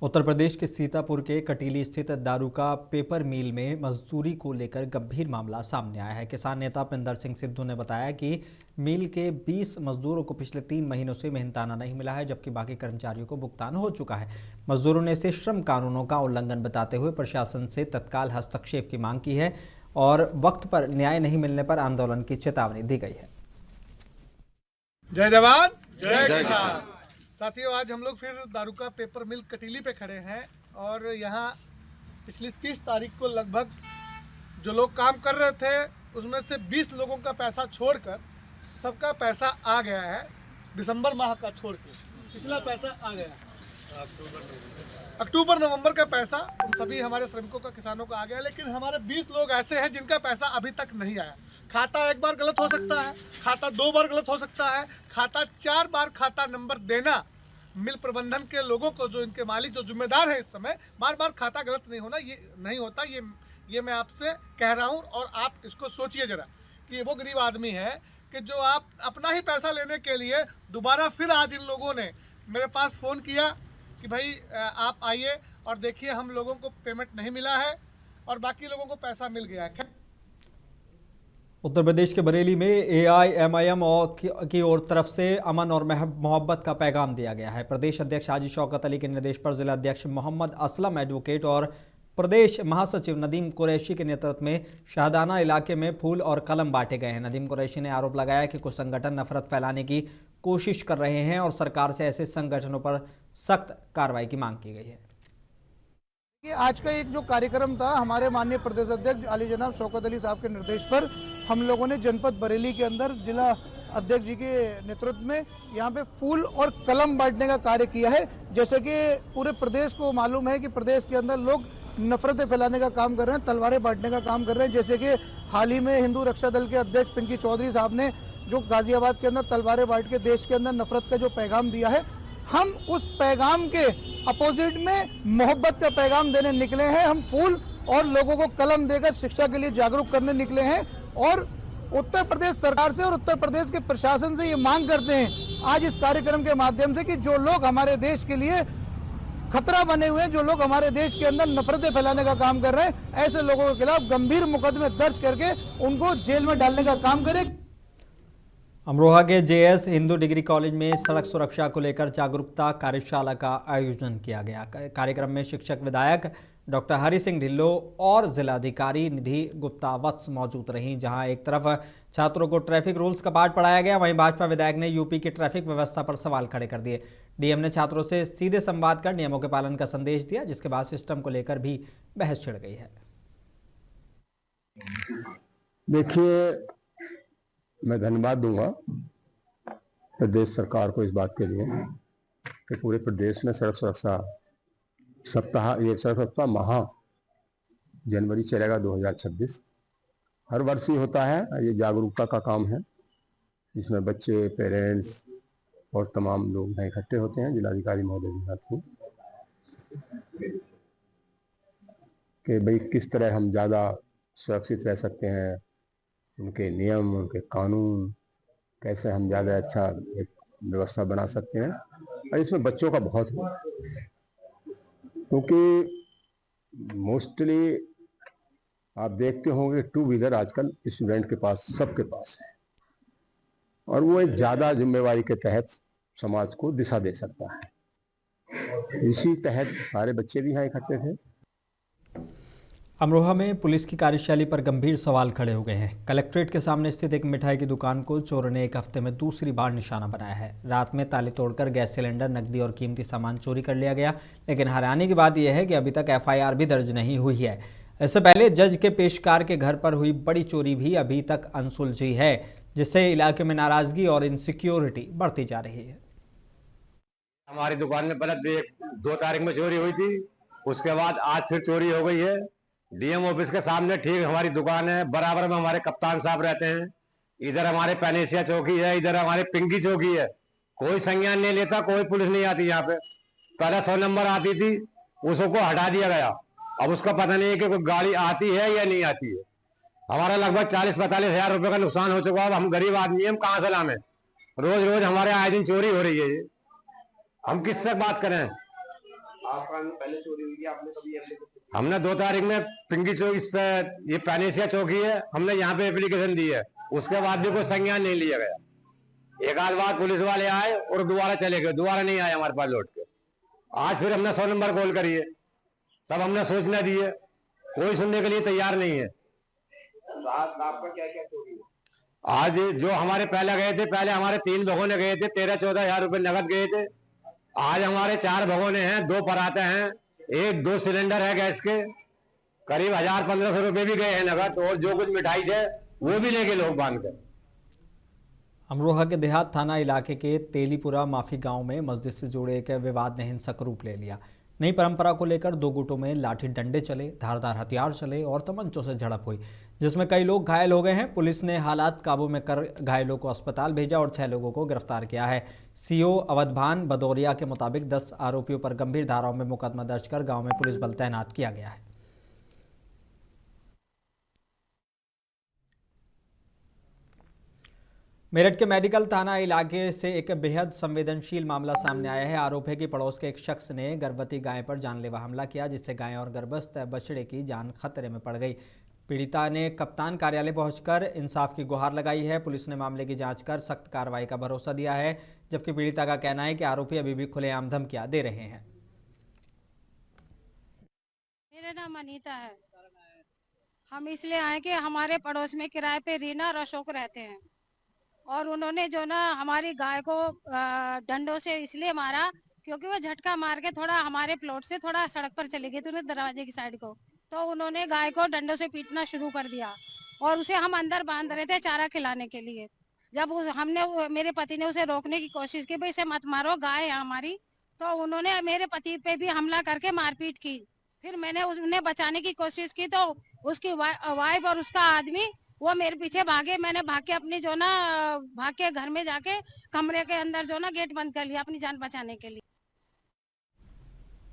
उत्तर प्रदेश के सीतापुर के कटीली स्थित दारू का पेपर मिल में मजदूरी को लेकर गंभीर मामला सामने आया है। किसान नेता पिंदर सिंह सिद्धू ने बताया कि मिल के 20 मजदूरों को पिछले 3 महीनों से मेहनताना नहीं मिला है, जबकि बाकी कर्मचारियों को भुगतान हो चुका है। मजदूरों ने इसे श्रम कानूनों का उल्लंघन बताते हुए प्रशासन से तत्काल हस्तक्षेप की मांग की है और वक्त पर न्याय नहीं मिलने पर आंदोलन की चेतावनी दी गई है। जय जवान जय किसान। साथियों, आज हम लोग फिर दारू का पेपर मिल कटीली पे खड़े हैं और यहाँ पिछली 30 तारीख को लगभग जो लोग काम कर रहे थे उसमें से 20 लोगों का पैसा छोड़कर सबका पैसा आ गया है। दिसंबर माह का छोड़ के पिछला पैसा आ गया है। अक्टूबर नवंबर का पैसा उन सभी हमारे श्रमिकों का, किसानों का आ गया, लेकिन हमारे 20 लोग ऐसे हैं जिनका पैसा अभी तक नहीं आया। खाता एक बार गलत हो सकता है, खाता 2 बार गलत हो सकता है, खाता 4 बार खाता नंबर देना मिल प्रबंधन के लोगों को, जो इनके मालिक जो जिम्मेदार है इस समय, बार बार खाता गलत नहीं होना, ये नहीं होता। ये मैं आपसे कह रहा हूँ और आप इसको सोचिए जरा कि वो गरीब आदमी है कि जो आप अपना ही पैसा लेने के लिए दोबारा फिर आज इन लोगों ने मेरे पास फ़ोन किया कि भाई आप आइए और देखिए हम लोगों को पेमेंट नहीं मिला है और बाकी लोगों को पैसा मिल गया है। उत्तर प्रदेश के बरेली में AIMIM की ओर तरफ से अमन और मोहब्बत का पैगाम दिया गया है। प्रदेश अध्यक्ष हाजी शौकत अली के निर्देश पर जिला अध्यक्ष मोहम्मद असलम एडवोकेट और प्रदेश महासचिव नदीम कुरैशी के नेतृत्व में शाहदाना इलाके में फूल और कलम बांटे गए हैं। नदीम कुरैशी ने आरोप लगाया कि कुछ संगठन नफरत फैलाने की कोशिश कर रहे हैं और सरकार से ऐसे संगठनों पर सख्त कार्रवाई की मांग की गई है। आज का एक जो कार्यक्रम था, हमारे माननीय प्रदेश अध्यक्ष अली जनाब शौकत अली साहब के निर्देश पर हम लोगों ने जनपद बरेली के अंदर जिला अध्यक्ष जी के नेतृत्व में यहाँ पे फूल और कलम बांटने का कार्य किया है। जैसे कि पूरे प्रदेश को मालूम है कि प्रदेश के अंदर लोग नफरतें फैलाने का काम कर रहे हैं, तलवारें बांटने का काम कर रहे हैं। जैसे कि हाल ही में हिंदू रक्षा दल के अध्यक्ष पिंकी चौधरी साहब ने जो गाजियाबाद के अंदर तलवारें बांट के देश के अंदर नफरत का जो पैगाम दिया है, हम उस पैगाम के अपोजिट में मोहब्बत का पैगाम देने निकले हैं। हम फूल और लोगों को कलम देकर शिक्षा के लिए जागरूक करने निकले हैं और उत्तर प्रदेश सरकार से और उत्तर प्रदेश के प्रशासन से ये मांग करते हैं आज इस कार्यक्रम के माध्यम से कि जो लोग हमारे देश के लिए खतरा बने हुए हैं, जो लोग हमारे देश के अंदर नफरतें फैलाने का काम कर रहे हैं, ऐसे लोगों के खिलाफ गंभीर मुकदमे दर्ज करके उनको जेल में डालने का काम करें। अमरोहा के JS हिंदू डिग्री कॉलेज में सड़क सुरक्षा को लेकर जागरूकता कार्यशाला का आयोजन किया गया। कार्यक्रम में शिक्षक विधायक डॉक्टर हरि सिंह ढिल्लो और जिलाधिकारी निधि गुप्ता वत्स मौजूद रहीं। जहां एक तरफ छात्रों को ट्रैफिक रूल्स का पाठ पढ़ाया गया, वहीं भाजपा विधायक ने यूपी की ट्रैफिक व्यवस्था पर सवाल खड़े कर दिए। डीएम ने छात्रों से सीधे संवाद कर नियमों के पालन का संदेश दिया, जिसके बाद सिस्टम को लेकर भी बहस छिड़ गई है। देखिए, मैं धन्यवाद दूंगा प्रदेश सरकार को इस बात के लिए कि पूरे प्रदेश में सड़क सुरक्षा सप्ताह, ये सड़क सुरक्षा माह जनवरी चलेगा 2026, हर वर्ष ही होता है। ये जागरूकता का काम है, इसमें बच्चे, पेरेंट्स और तमाम लोग यहाँ इकट्ठे होते हैं। जिलाधिकारी महोदय भी साथ हैं कि भाई किस तरह हम ज़्यादा सुरक्षित रह सकते हैं, उनके नियम, उनके कानून, कैसे हम ज़्यादा अच्छा एक व्यवस्था बना सकते हैं। और इसमें बच्चों का बहुत है, क्योंकि मोस्टली आप देखते होंगे 2 व्हीलर आजकल स्टूडेंट के पास, सबके पास है, और वो एक ज़्यादा जिम्मेवारी के तहत समाज को दिशा दे सकता है। इसी तहत सारे बच्चे भी यहाँ इकट्ठे थे। अमरोहा में पुलिस की कार्यशैली पर गंभीर सवाल खड़े हो गए हैं। कलेक्ट्रेट के सामने स्थित एक मिठाई की दुकान को चोरों ने एक हफ्ते में दूसरी बार निशाना बनाया है। रात में ताले तोड़कर गैस सिलेंडर, नकदी और कीमती सामान चोरी कर लिया गया, लेकिन हैरानी की बात यह है कि अभी तक FIR भी दर्ज नहीं हुई है। इससे पहले जज के पेशकार के घर पर हुई बड़ी चोरी भी अभी तक अनसुलझी है, जिससे इलाके में नाराजगी और इनसिक्योरिटी बढ़ती जा रही है। हमारी दुकान में पहले 2 तारीख में चोरी हुई थी, उसके बाद आज फिर चोरी हो गई है। डीएम ऑफिस के सामने ठीक हमारी दुकान है, बराबर में हमारे कप्तान साहब रहते हैं। इधर हमारे पैनेसिया चौकी है, इधर हमारे पिंकी चौकी है। कोई संज्ञान नहीं लेता, कोई पुलिस नहीं आती यहाँ पे। पहले 100 नंबर आती थी, उसको हटा दिया गया। अब उसका पता नहीं है कि कोई गाड़ी आती है या नहीं आती है। हमारा लगभग 40-45 हज़ार रुपये का नुकसान हो चुका है। अब हम गरीब आदमी, हम कहाँ से लाएं? रोज रोज हमारे आए दिन चोरी हो रही है। हम किससे बात करें? हमने 2 तारीख में पिंकी चौक इस पे ये पैनेसिया चौकी है, हमने यहाँ पे एप्लीकेशन दी है, उसके बाद भी कोई संज्ञान नहीं लिया गया। एक आध बार पुलिस वाले आए और दोबारा चले गए, दोबारा नहीं आए हमारे पास लौट के। आज फिर हमने 100 नंबर कॉल करी है, तब हमने सूचना दी है, कोई सुनने के लिए तैयार नहीं है। आपका क्या क्या चोरी है? आज जो हमारे पहले गए थे, पहले हमारे 3 भगोने गए थे, 13-14 हजार रुपए नगद गए थे। आज हमारे 4 भगोने हैं, 2 पराते हैं, 2 सिलेंडर है गैस के, करीब 1000-1500 रुपए भी गए हैं नगद, और जो कुछ मिठाई थे वो भी लेके लोग बांध कर। अमरोहा के देहात थाना इलाके के तेलीपुरा माफी गांव में मस्जिद से जुड़े एक विवाद ने हिंसक रूप ले लिया। नई परंपरा को लेकर 2 गुटों में लाठी डंडे चले, धारदार हथियार चले और तमंचों से झड़प हुई, जिसमें कई लोग घायल हो गए हैं। पुलिस ने हालात काबू में कर घायलों को अस्पताल भेजा और 6 लोगों को गिरफ्तार किया है। सीओ अवधभान भदौरिया के मुताबिक 10 आरोपियों पर गंभीर धाराओं में मुकदमा दर्ज कर गांव में पुलिस बल तैनात किया गया है। मेरठ के मेडिकल थाना इलाके से एक बेहद संवेदनशील मामला सामने आया है। आरोप है कि पड़ोस के एक शख्स ने गर्भवती गाय पर जानलेवा हमला किया, जिससे गाय और गर्भस्थ बछड़े की जान खतरे में पड़ गई। पीड़िता ने कप्तान कार्यालय पहुंचकर इंसाफ की गुहार लगाई है। पुलिस ने मामले की जांच कर सख्त कार्रवाई का भरोसा दिया है, जबकि पीड़िता का कहना है कि आरोपी अभी भी खुलेआम धमकियां दे रहे हैं। मेरा नाम अनीता है। हम इसलिए आए कि हमारे पड़ोस में किराए पे रीना और अशोक रहते हैं, और उन्होंने जो ना हमारी गाय को डंडों से इसलिए मारा क्योंकि वो झटका मार के थोड़ा हमारे प्लॉट से थोड़ा सड़क पर चली गई थी, उन्हें दरवाजे की साइड को, तो उन्होंने गाय को डंडों से पीटना शुरू कर दिया और उसे हम अंदर बांध रहे थे चारा खिलाने के लिए। जब मेरे पति ने उसे रोकने की कोशिश की, भाई इसे मत मारो, गाय है हमारी, तो उन्होंने मेरे पति पे भी हमला करके मारपीट की। फिर मैंने उन्हें बचाने की कोशिश की तो उसकी वाइफ और उसका आदमी वो मेरे पीछे भागे। मैंने भाग के घर में जाके कमरे के अंदर जो ना गेट बंद कर लिया अपनी जान बचाने के लिए।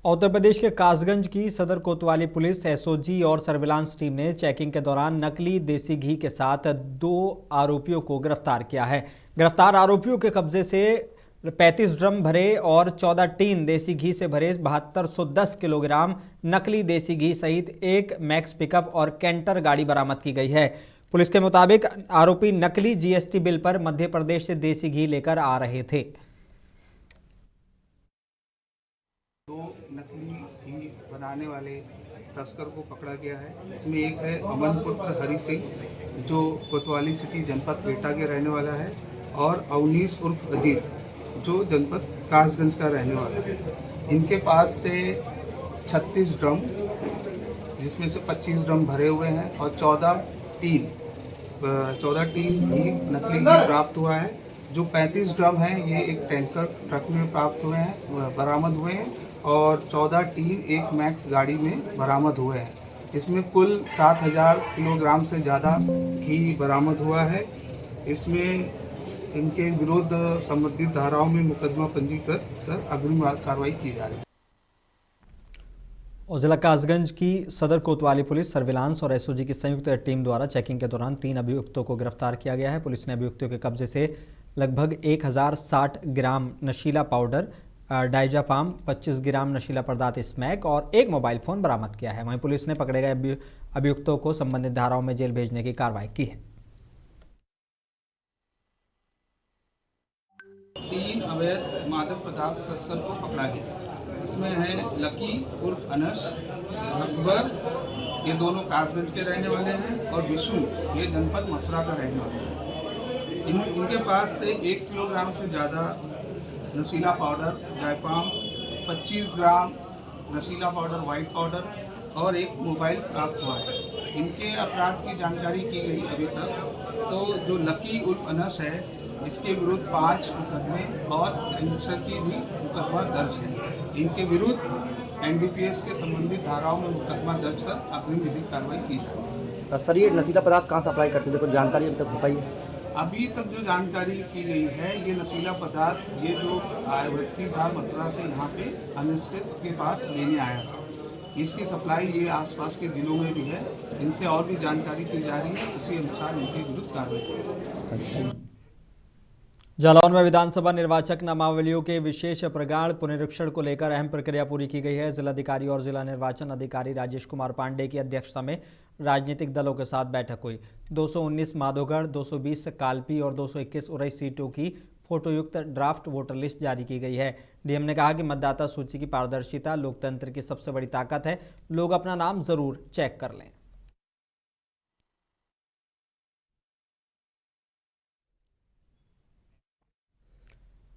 उत्तर प्रदेश के कासगंज की सदर कोतवाली पुलिस, एसओजी और सर्विलांस टीम ने चेकिंग के दौरान नकली देसी घी के साथ 2 आरोपियों को गिरफ्तार किया है। गिरफ्तार आरोपियों के कब्जे से 35 ड्रम भरे और 14 टीन देसी घी से भरे 7210 किलोग्राम नकली देसी घी सहित 1 मैक्स पिकअप और कैंटर गाड़ी बरामद की गई है। पुलिस के मुताबिक आरोपी नकली जीएसटी बिल पर मध्य प्रदेश से देसी घी लेकर आ रहे थे। 2 नकली घी बनाने वाले तस्कर को पकड़ा गया है। इसमें एक है अमन पुत्र हरि सिंह, जो कोतवाली सिटी जनपद एटा के रहने वाला है, और अवनीश उर्फ अजीत, जो जनपद कासगंज का रहने वाला है। इनके पास से 36 ड्रम, जिसमें से 25 ड्रम भरे हुए हैं, और 14 टीन ही नकली घी प्राप्त हुआ है। जो 35 ड्रम हैं ये एक टैंकर ट्रक में प्राप्त हुए हैं, बरामद हुए हैं, और 14 टीन 1 मैक्स गाड़ी में बरामद हुए हैं। इसमें कुल 7000 किलोग्राम से ज़्यादा घी बरामद हुआ है। इसमें इनके विरुद्ध संबंधित धाराओं में मुकदमा पंजीकृत कर अग्रिम कार्रवाई की जा रही है। और जिला कासगंज की सदर कोतवाली पुलिस, सर्विलांस और एसओजी की संयुक्त टीम द्वारा चेकिंग के दौरान 3 अभियुक्तों को गिरफ्तार किया गया है। पुलिस ने अभियुक्तों के कब्जे से लगभग 1060 ग्राम नशीला पाउडर, डाइजापाम, 25 ग्राम नशीला पदार्थ स्मैक और 1 मोबाइल फोन बरामद किया है। वहीं पुलिस ने पकड़े गए अभियुक्तों को संबंधित धाराओं में जेल भेजने की कार्रवाई की है। 3 अवैध मादक पदार्थ तस्कर को पकड़ा गया। इसमें है लकी उर्फ अनस, अकबर, ये दोनों कासगंज के रहने वाले हैं, और विष्णु, ये जनपद मथुरा का रहने वाला है। इनके पास से 1 किलोग्राम से ज़्यादा नशीला पाउडर जायपाम, 25 ग्राम नशीला पाउडर वाइट पाउडर और 1 मोबाइल प्राप्त हुआ है। इनके अपराध की जानकारी की गई अभी तक। तो जो लकी उर्फ अनस है, इसके विरुद्ध 5 मुकदमे और गैंगस्टर की भी मुकदमा दर्ज है। इनके विरुद्ध एनडीपीएस के संबंधित धाराओं में मुकदमा दर्ज कर अग्रिम विधिक कार्रवाई की जाएगी। सर, ये नशीला पदार्थ कहाँ सप्लाई करते थे, कुछ जानकारी अभी तक हो पाई है? अभी तक जो जानकारी की गई है, ये नशीला पदार्थ ये जो व्यक्ति था मथुरा से यहाँ पे अनस के पास लेने आया था। इसकी सप्लाई ये आसपास के जिलों में भी है। इनसे और भी जानकारी की जा रही है, उसी अनुसार इनके विरुद्ध कार्रवाई की जाएगी। जालौन में विधानसभा निर्वाचक नामावलियों के विशेष प्रगाढ़ पुनरीक्षण को लेकर अहम प्रक्रिया पूरी की गई है। जिलाधिकारी और जिला निर्वाचन अधिकारी राजेश कुमार पांडे की अध्यक्षता में राजनीतिक दलों के साथ बैठक हुई। 219 माधोगढ़, 220 कालपी और 221 उरई सीटों की फोटोयुक्त ड्राफ्ट वोटर लिस्ट जारी की गई है। डीएम ने कहा कि मतदाता सूची की पारदर्शिता लोकतंत्र की सबसे बड़ी ताकत है, लोग अपना नाम जरूर चेक कर लें।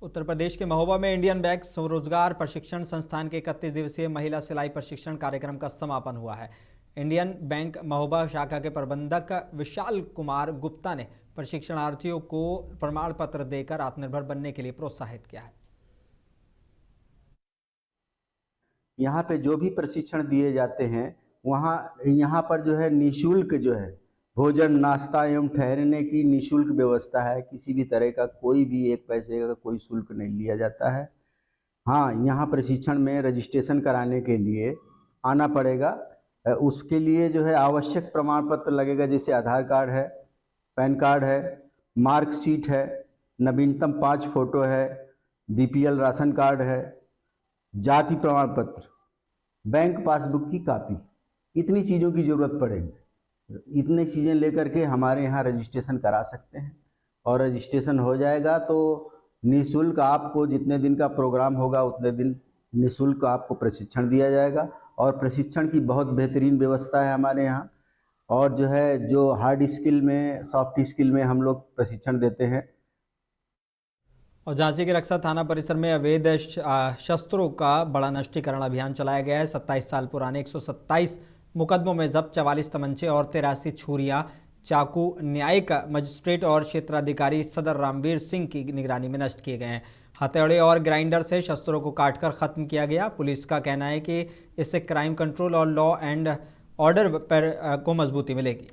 उत्तर प्रदेश के महोबा में इंडियन बैंक स्वरोजगार प्रशिक्षण संस्थान के 31 दिवसीय महिला सिलाई प्रशिक्षण कार्यक्रम का समापन हुआ है। इंडियन बैंक महोबा शाखा के प्रबंधक विशाल कुमार गुप्ता ने प्रशिक्षणार्थियों को प्रमाण पत्र देकर आत्मनिर्भर बनने के लिए प्रोत्साहित किया है। यहाँ पे जो भी प्रशिक्षण दिए जाते हैं यहाँ पर जो है निःशुल्क जो है भोजन, नाश्ता एवं ठहरने की निःशुल्क व्यवस्था है। किसी भी तरह का कोई भी एक पैसे का कोई शुल्क नहीं लिया जाता है। हाँ, यहाँ प्रशिक्षण में रजिस्ट्रेशन कराने के लिए आना पड़ेगा। उसके लिए जो है आवश्यक प्रमाण पत्र लगेगा, जैसे आधार कार्ड है, पैन कार्ड है, मार्कशीट है, नवीनतम 5 फोटो है, बीपीएल राशन कार्ड है, जाति प्रमाण पत्र, बैंक पासबुक की कॉपी, इतनी चीज़ों की ज़रूरत पड़ेगी। इतनी चीज़ें लेकर के हमारे यहाँ रजिस्ट्रेशन करा सकते हैं और रजिस्ट्रेशन हो जाएगा तो निःशुल्क आपको जितने दिन का प्रोग्राम होगा उतने दिन निःशुल्क आपको प्रशिक्षण दिया जाएगा। और प्रशिक्षण की बहुत बेहतरीन व्यवस्था है हमारे यहाँ। और जो है जो हार्ड स्किल में, सॉफ्ट स्किल में हम लोग प्रशिक्षण देते हैं। और झांसी के रक्सा थाना परिसर में अवैध शस्त्रों का बड़ा नष्टीकरण अभियान चलाया गया है। 27 साल पुराने 127 मुकदमों में जब्त 44 तमंचे और 83 छुरियां, चाकू न्यायिक मजिस्ट्रेट और क्षेत्राधिकारी सदर रामवीर सिंह की निगरानी में नष्ट किए गए हैं। हथौड़े और ग्राइंडर से शस्त्रों को काटकर खत्म किया गया। पुलिस का कहना है कि इससे क्राइम कंट्रोल और लॉ एंड ऑर्डर पर को मजबूती मिलेगी।